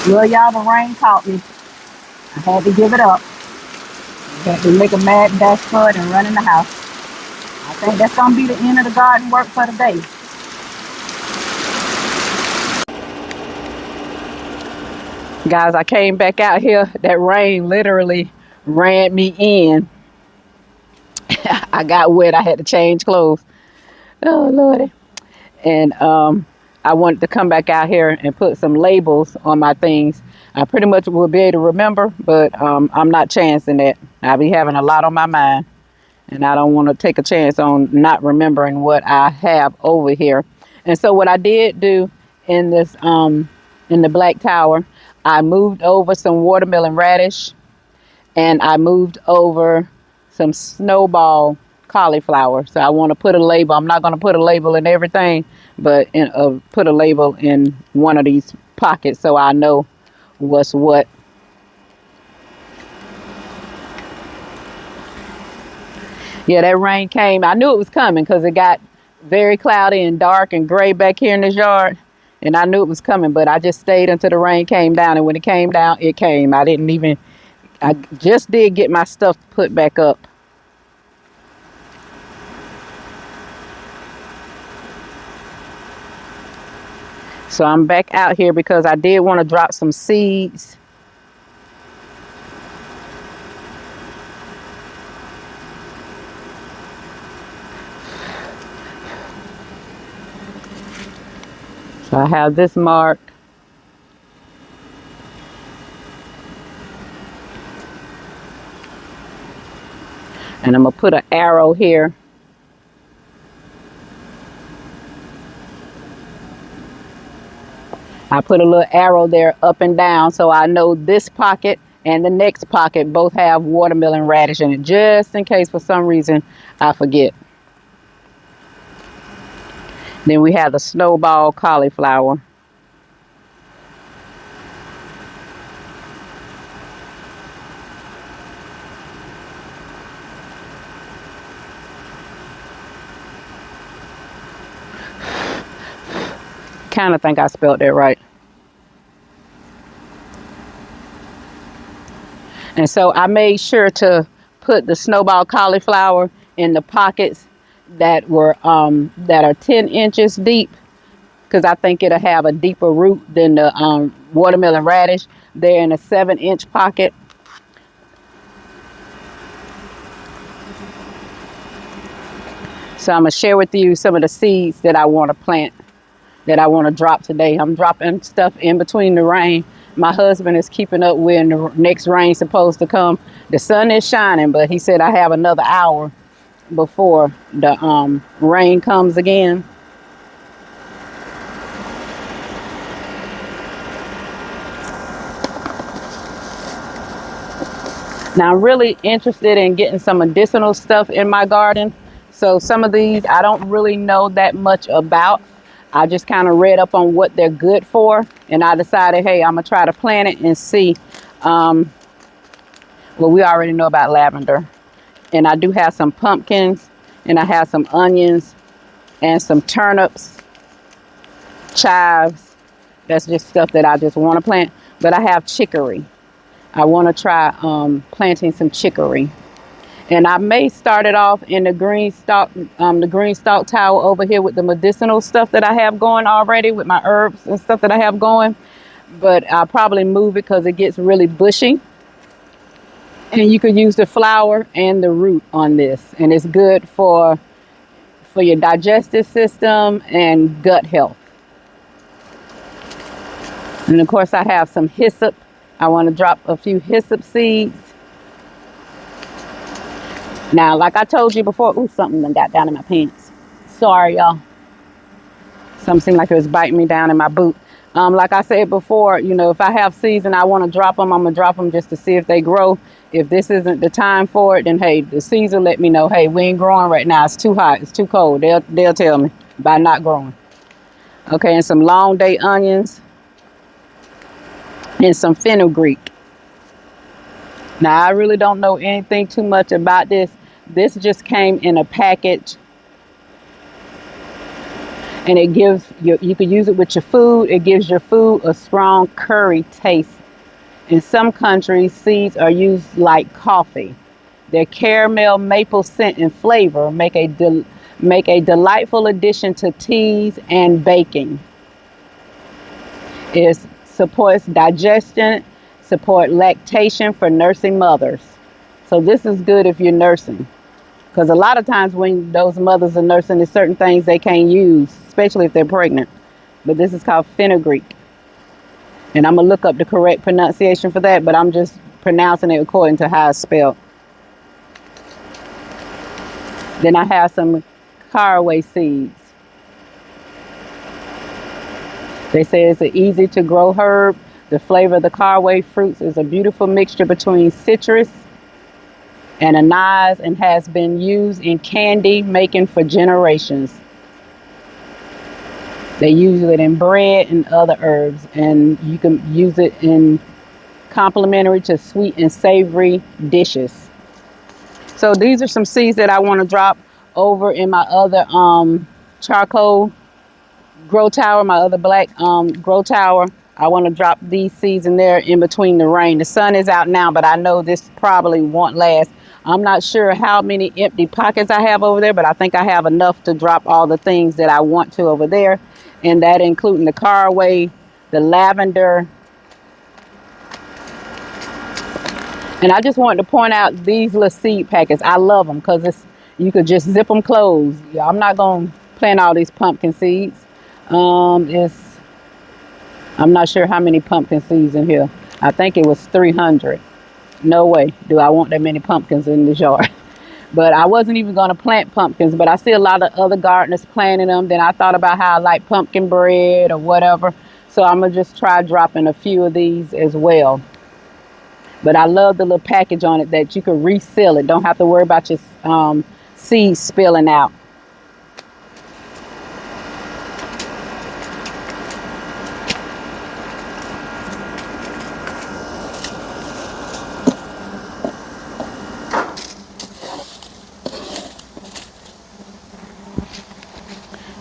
Well, y'all, the rain caught me. I had to give it up. I had to make a mad dash for it and run in the house. I think that's gonna be the end of the garden work for the day. Guys, I came back out here. That rain literally ran me in. I got wet. I had to change clothes. Oh Lordy. And I wanted to come back out here and put some labels on my things. I pretty much will be able to remember, but I'm not chancing that. I be having a lot on my mind, and I don't want to take a chance on not remembering what I have over here. And so what I did do in this in the Black Tower, I moved over some watermelon radish, and I moved over some snowball cauliflower. So I want to put a label. I'm not going to put a label in everything, but put a label in one of these pockets so I know what's what. Yeah, that rain came. I knew it was coming because it got very cloudy and dark and gray back here in this yard. And I knew it was coming, but I just stayed until the rain came down. And when it came down, it came. I just did get my stuff put back up. So I'm back out here because I did want to drop some seeds. So I have this marked. And I'm going to put an arrow here. I put a little arrow there up and down so I know this pocket and the next pocket both have watermelon radish in it, just in case for some reason I forget. Then we have the snowball cauliflower. Kind of think I spelled that right. And so I made sure to put the snowball cauliflower in the pockets that are 10 inches deep, because I think it'll have a deeper root than the watermelon radish. They're in a 7-inch pocket. So I'm gonna share with you some of the seeds that I want to plant, that I want to drop today. I'm dropping stuff in between the rain. My husband is keeping up when the next rain's supposed to come. The sun is shining, but he said I have another hour before the rain comes again. Now I'm really interested in getting some medicinal stuff in my garden. So some of these I don't really know that much about. I just kind of read up on what they're good for, and I decided, hey, I'm gonna try to plant it and see. Well, we already know about lavender, and I do have some pumpkins, and I have some onions, and some turnips, chives. That's just stuff that I just want to plant. But I have chicory. I want to try planting some chicory. And I may start it off in the green stalk tower over here with the medicinal stuff that I have going already, with my herbs and stuff that I have going. But I'll probably move it because it gets really bushy. And you could use the flower and the root on this. And it's good for your digestive system and gut health. And of course I have some hyssop. I want to drop a few hyssop seeds. Now, like I told you before, ooh, something done got down in my pants. Sorry, y'all. Something seemed like it was biting me down in my boot. Like I said before, you know, if I have seeds and I want to drop them, I'm going to drop them just to see if they grow. If this isn't the time for it, then, hey, the seeds will let me know, hey, we ain't growing right now. It's too hot. It's too cold. They'll tell me by not growing. Okay, and some long day onions and some fenugreek. Now, I really don't know anything too much about this. This just came in a package. and it gives you can use it with your food. It gives your food a strong curry taste. In some countries, seeds are used like coffee. Their caramel, maple scent, and flavor make a delightful addition to teas and baking. It supports digestion, support lactation for nursing mothers. So this is good if you're nursing, because a lot of times when those mothers are nursing, there's certain things they can't use, especially if they're pregnant. But this is called fenugreek, and I'm gonna look up the correct pronunciation for that. But I'm just pronouncing it according to how it's spelled. Then I have some caraway seeds. They say it's an easy to grow herb. The flavor of the caraway fruits is a beautiful mixture between citrus and anise and has been used in candy making for generations. They use it in bread and other herbs, and you can use it in complementary to sweet and savory dishes. So these are some seeds that I want to drop over in my other charcoal grow tower, my other black grow tower. I want to drop these seeds in there in between the rain. The sun is out now, but I know this probably won't last. I'm not sure how many empty pockets I have over there, but I think I have enough to drop all the things that I want to over there, and that including the caraway, the lavender. And I just wanted to point out these little seed packets. I love them because you could just zip them closed. Yeah, I'm not going to plant all these pumpkin seeds. I'm not sure how many pumpkin seeds in here. I think it was 300. No way do I want that many pumpkins in this yard. But I wasn't even going to plant pumpkins, but I see a lot of other gardeners planting them. Then I thought about how I like pumpkin bread or whatever. So I'm going to just try dropping a few of these as well. But I love the little package on it that you can reseal it. Don't have to worry about your seeds spilling out.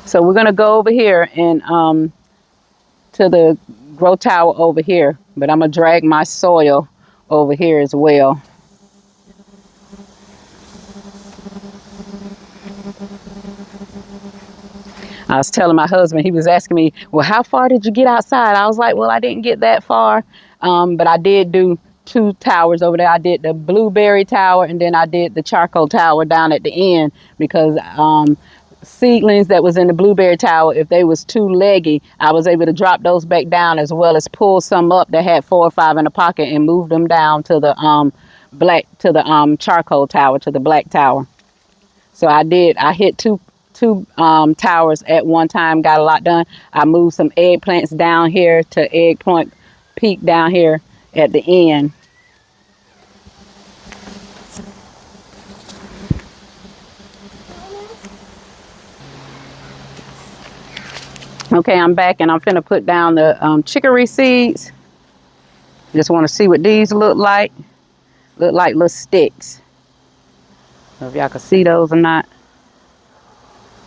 So we're going to go over here and to the grow tower over here, but I'm going to drag my soil over here as well. I was telling my husband, he was asking me, well, how far did you get outside? I was like, well, I didn't get that far, but I did do 2 towers over there. I did the blueberry tower, and then I did the charcoal tower down at the end, because seedlings that was in the blueberry tower, if they was too leggy, I was able to drop those back down, as well as pull some up that had 4 or 5 in the pocket and move them down to the charcoal tower, to the black tower. So I hit two towers at one time, got a lot done. I moved some eggplants down here to Eggplant Peak down here at the end. Okay, I'm back, and I'm finna put down the chicory seeds. Just want to see what these look like. Look like little sticks. I don't know if y'all can see those or not.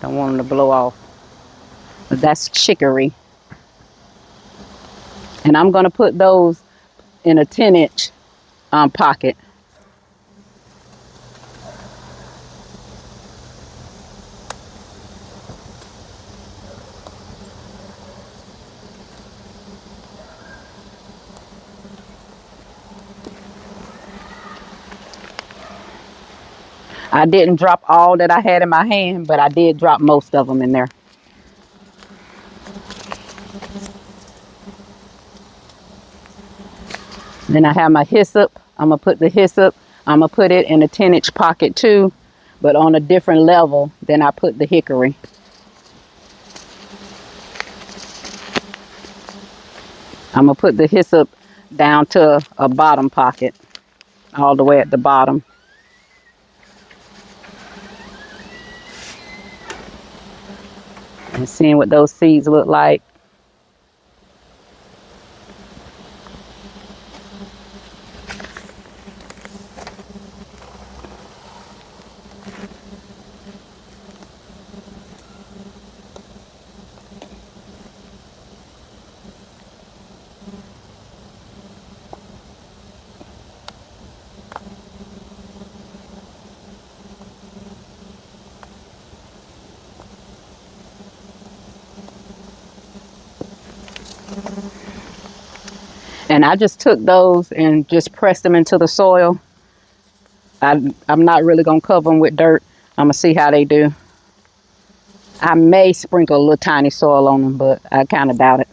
Don't want them to blow off. But that's chicory. And I'm going to put those in a 10-inch pocket. I didn't drop all that I had in my hand, but I did drop most of them in there. Then I have my hyssop. I'm going to put the hyssop, I'm going to put it in a 10-inch pocket too, but on a different level than I put the hickory. I'm going to put the hyssop down to a bottom pocket, all the way at the bottom. And seeing what those seeds look like. And I just took those and just pressed them into the soil. I'm not really going to cover them with dirt. I'm going to see how they do. I may sprinkle a little tiny soil on them, but I kind of doubt it.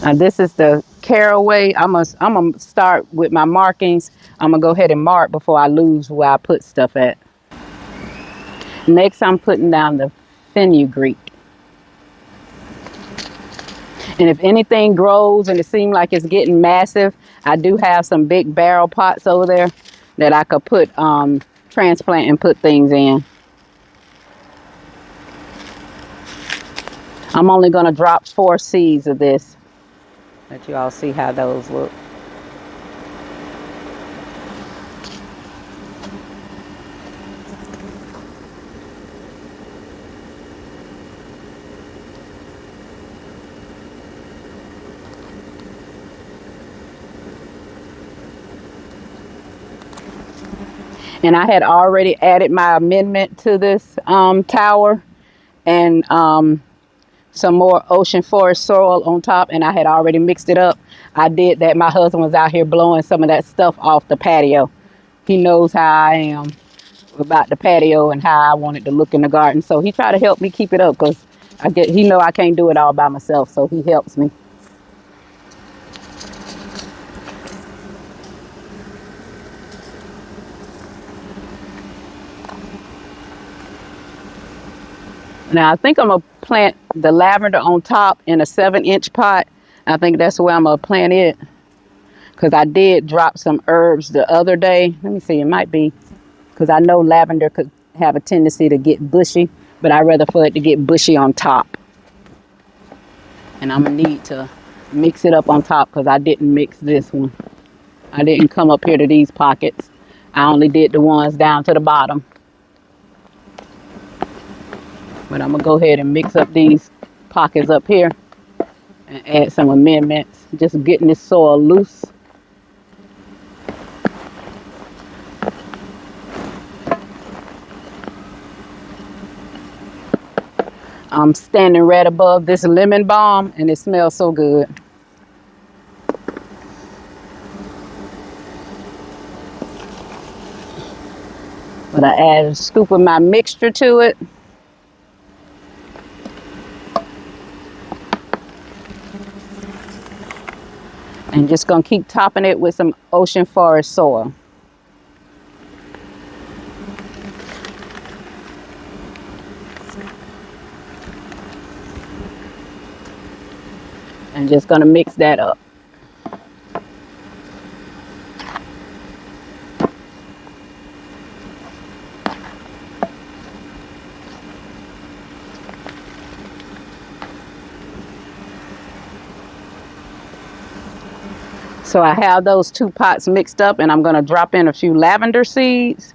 Now this is the caraway. I'm gonna start with my markings. I'm gonna go ahead and mark before I lose where I put stuff at. Next, I'm putting down the fenugreek. And if anything grows and it seems like it's getting massive, I do have some big barrel pots over there that I could put transplant and put things in. I'm only gonna drop 4 seeds of this. Let you all see how those look. And I had already added my amendment to this tower and some more ocean forest soil on top, and I had already mixed it up. I did that. My husband was out here blowing some of that stuff off the patio. He knows how I am about the patio and how I want it to look in the garden. So he tried to help me keep it up because he know I can't do it all by myself, so he helps me. Now I think I'm gonna plant the lavender on top in a 7-inch pot. I think that's where I'm gonna plant it because I did drop some herbs the other day. Let me see, it might be because I know lavender could have a tendency to get bushy, but I'd rather for it to get bushy on top. And I'm gonna need to mix it up on top because I didn't mix this one. I didn't come up here to these pockets. I only did the ones down to the bottom. But I'm gonna go ahead and mix up these pockets up here and add some amendments. Just getting this soil loose. I'm standing right above this lemon balm and it smells so good. But I add a scoop of my mixture to it. And just gonna keep topping it with some ocean forest soil. And just gonna mix that up. So I have those 2 pots mixed up and I'm gonna drop in a few lavender seeds.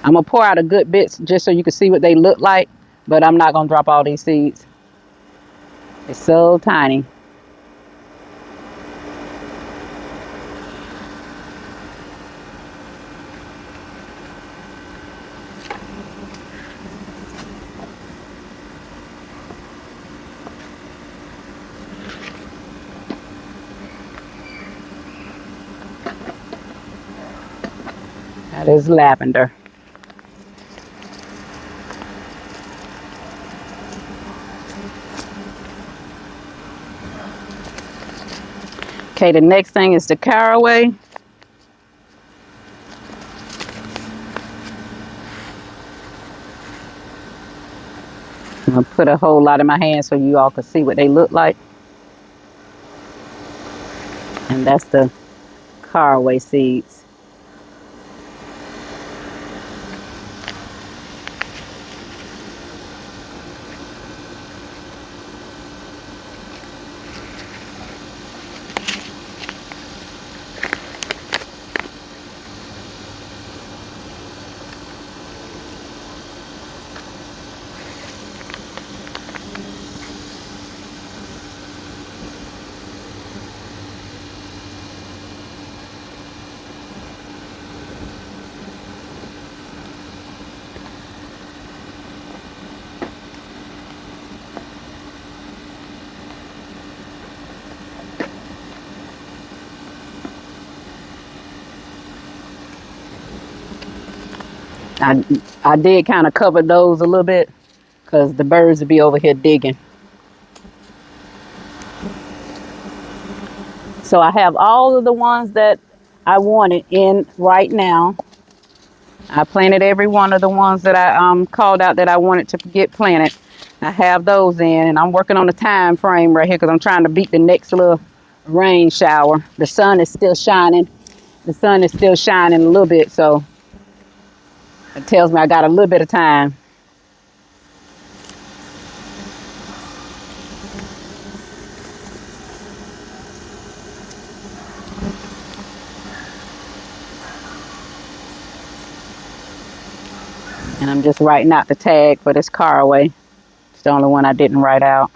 I'm gonna pour out a good bit just so you can see what they look like, but I'm not gonna drop all these seeds. It's so tiny. That is lavender. Okay, the next thing is the caraway. I'm gonna put a whole lot in my hand so you all can see what they look like. And that's the caraway seeds. I, I did kind of cover those a little bit because the birds would be over here digging. So I have all of the ones that I wanted in right now. I planted every one of the ones that I called out that I wanted to get planted. I have those in, and I'm working on the time frame right here because I'm trying to beat the next little rain shower. The sun is still shining. The sun is still shining a little bit, so it tells me I got a little bit of time. And I'm just writing out the tag for this caraway. It's the only one I didn't write out.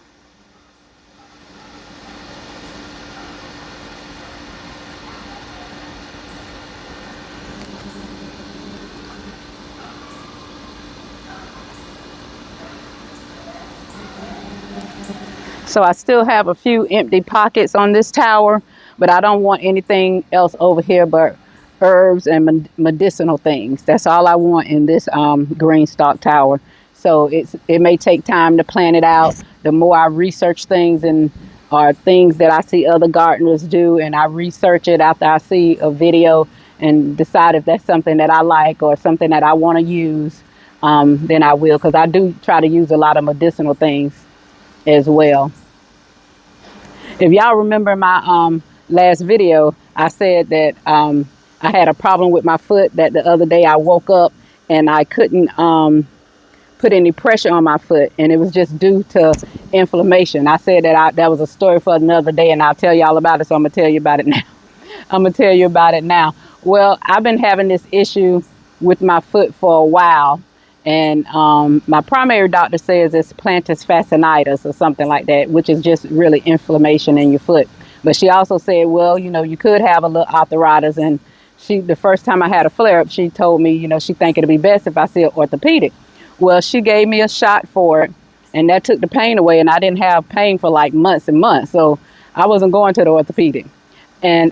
So I still have a few empty pockets on this tower, but I don't want anything else over here but herbs and medicinal things. That's all I want in this green stalk tower. So it may take time to plan it out. The more I research things and or things that I see other gardeners do, and I research it after I see a video and decide if that's something that I like or something that I want to use, then I will, because I do try to use a lot of medicinal things as well. If y'all remember my last video, I said that I had a problem with my foot, that the other day I woke up and I couldn't put any pressure on my foot, and it was just due to inflammation. I said that that was a story for another day, and I'll tell y'all about it, so I'm going to tell you about it now. I'm going to tell you about it now. Well, I've been having this issue with my foot for a while, and my primary doctor says it's plantar fasciitis or something like that, which is just really inflammation in your foot. But she also said, well, you know, you could have a little arthritis. And the first time I had a flare up, she told me, you know, she think it'd be best if I see an orthopedic. Well, she gave me a shot for it, and that took the pain away. And I didn't have pain for like months and months. So I wasn't going to the orthopedic. And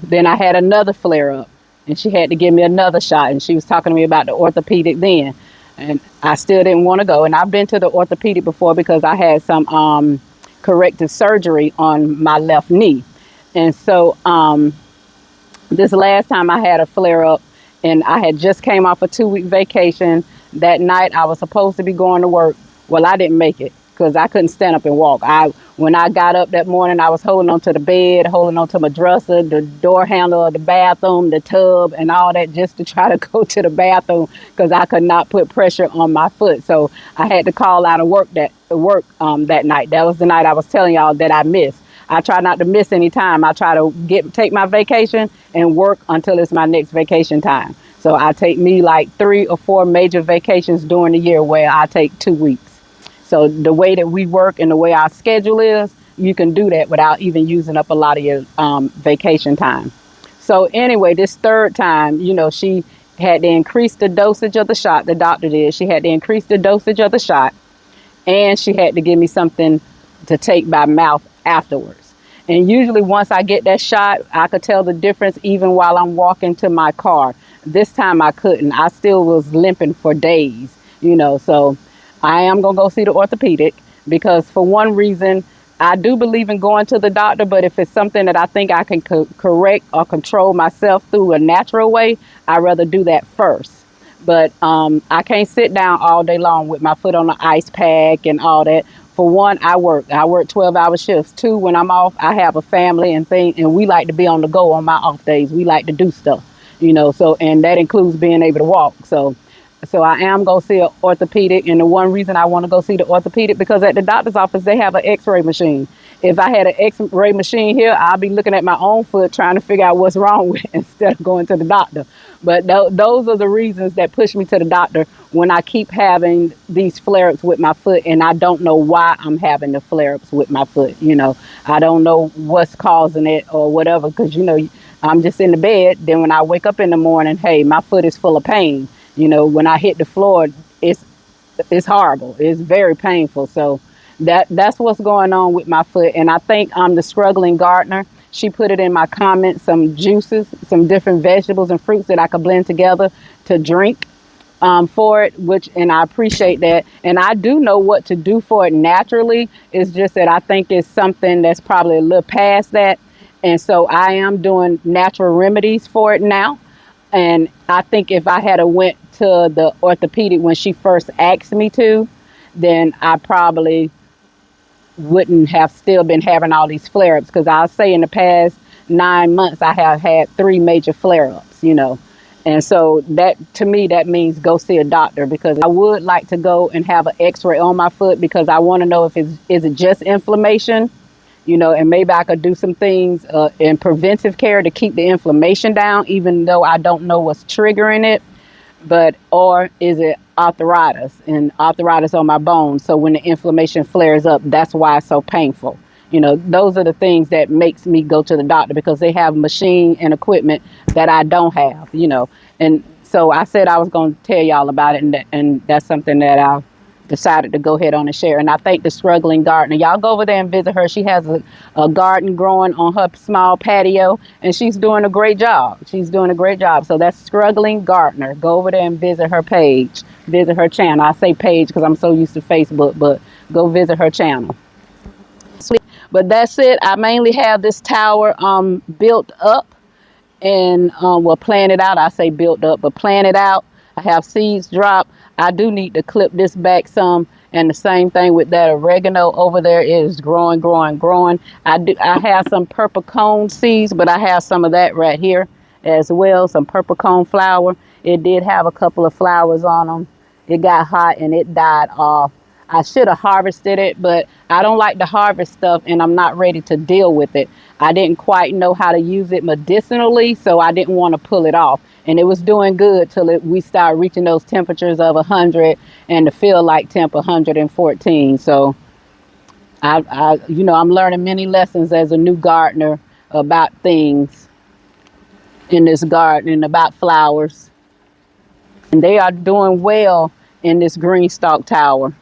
then I had another flare up, and she had to give me another shot. And she was talking to me about the orthopedic then. And I still didn't want to go. And I've been to the orthopedic before because I had some corrective surgery on my left knee. And so this last time I had a flare up, and I had just came off a 2-week vacation. That night I was supposed to be going to work. Well, I didn't make it because I couldn't stand up and walk. When I got up that morning, I was holding onto the bed, holding onto my dresser, the door handle of the bathroom, the tub, and all that, just to try to go to the bathroom because I could not put pressure on my foot. So I had to call out of work that night. That was the night I was telling y'all that I missed. I try not to miss any time. I try to take my vacation and work until it's my next vacation time. So I take me like 3 or 4 major vacations during the year where I take 2 weeks. So the way that we work and the way our schedule is, you can do that without even using up a lot of your vacation time. So anyway, this third time, you know, she had to increase the dosage of the shot. The doctor did. She had to increase the dosage of the shot, and she had to give me something to take by mouth afterwards. And usually once I get that shot, I could tell the difference even while I'm walking to my car. This time I couldn't. I still was limping for days, you know, so I am going to go see the orthopedic because for one reason, I do believe in going to the doctor, but if it's something that I think I can correct or control myself through a natural way, I'd rather do that first. But I can't sit down all day long with my foot on the ice pack and all that. For one, I work 12-hour shifts. 2, when I'm off, I have a family and we like to be on the go on my off days. We like to do stuff, you know, so, and that includes being able to walk. So I am going to see an orthopedic. And the one reason I want to go see the orthopedic, because at the doctor's office, they have an x-ray machine. If I had an x-ray machine here, I'll be looking at my own foot trying to figure out what's wrong with it instead of going to the doctor. But those are the reasons that push me to the doctor when I keep having these flare-ups with my foot, and I don't know why I'm having the flare-ups with my foot. You know, I don't know what's causing it or whatever, because, you know, I'm just in the bed. Then when I wake up in the morning, hey, my foot is full of pain. You know, when I hit the floor, it's horrible. It's very painful. So that's what's going on with my foot. And I think I'm the struggling gardener. She put it in my comments, some juices, some different vegetables and fruits that I could blend together to drink. for it, which, and I appreciate that. And I do know what to do for it naturally. It's just that I think it's something that's probably a little past that. And so I am doing natural remedies for it now. And I think if I had a went to the orthopedic when she first asked me to, then I probably wouldn't have still been having all these flare ups, because I'll say in the past 9 months I have had three major flare ups, you know. And so that, to me, that means go see a doctor, because I would like to go and have an x-ray on my foot, because I want to know if it's, is it just inflammation, you know, and maybe I could do some things in preventive care to keep the inflammation down, even though I don't know what's triggering it. But, or is it arthritis, and arthritis on my bones? So when the inflammation flares up, that's why it's so painful. You know, those are the things that makes me go to the doctor, because they have machine and equipment that I don't have, you know. And so I said I was going to tell y'all about it, and that's something that I decided to go ahead on and share. And I thank the struggling gardener. Y'all go over there and visit her. She has a garden growing on her small patio, and she's doing a great job. She's doing a great job. So that's struggling gardener. Go over there and visit her page, visit her channel. I say page because I'm so used to Facebook, but go visit her channel. But that's it. I mainly have this tower built up and well, planted out. I say built up, but planted out. I have seeds drop. I do need to clip this back some, and the same thing with that oregano over there. It is growing, growing, growing. I have some purple cone seeds, but I have some of that right here as well. Some purple cone flower. It did have a couple of flowers on them. It got hot and it died off. I should have harvested it, but I don't like to harvest stuff and I'm not ready to deal with it. I didn't quite know how to use it medicinally, so I didn't want to pull it off. And it was doing good till we started reaching those temperatures of 100 and the feel like temp 114. So you know, I'm learning many lessons as a new gardener about things in this garden and about flowers. And they are doing well in this green stalk tower.